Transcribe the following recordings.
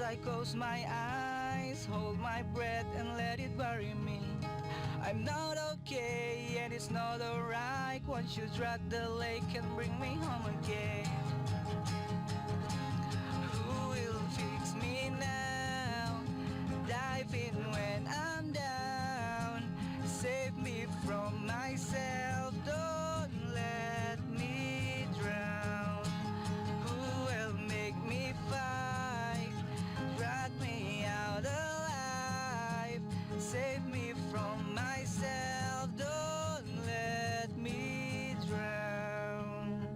I close my eyes, hold my breath and let it bury me. I'm not okay and it's not alright. Won't you drag the lake and bring me home again? Who will fix me now? Dive in when I'm down. Save me from myself, don't let me drown. Who will make me fight? Drag me out alive. Save me from myself, don't let me drown.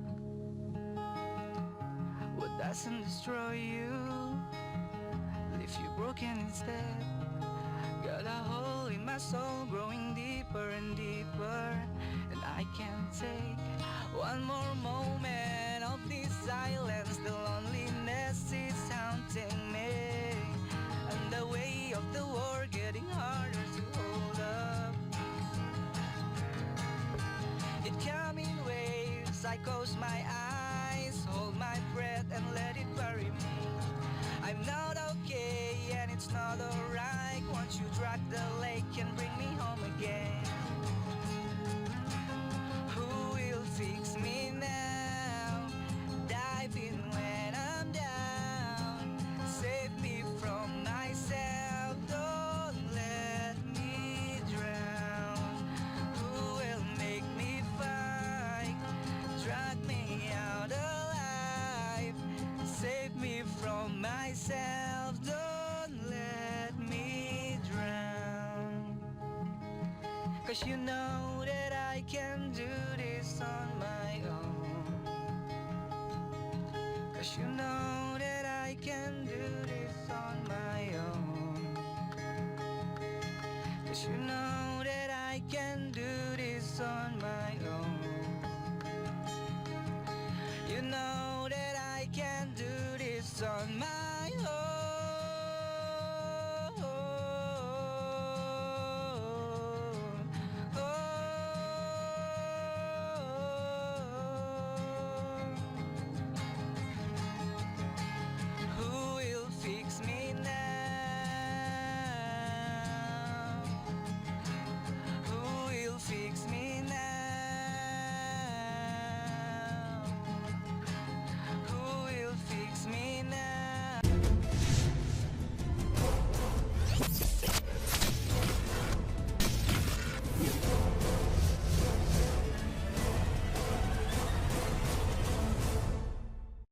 What doesn't destroy you leave you broken instead. Got a hole in my soul growing deeper and deeper, and I can't take one more moment of this silence. The loneliness is haunting me, and the weight of the war getting harder to hold up. It comes in waves, I close my eyes, hold my breath and let it bury me. I'm not okay and it's not alright. Won't you drag the lake and bring me home again? Who will fix me now? Dive in when I'm down. Save me from myself, don't let me drown. Who will make me fight? Drag me out alive. Save me from myself, don't let me drown. 'Cause you know that I can do this on my own. 'Cause you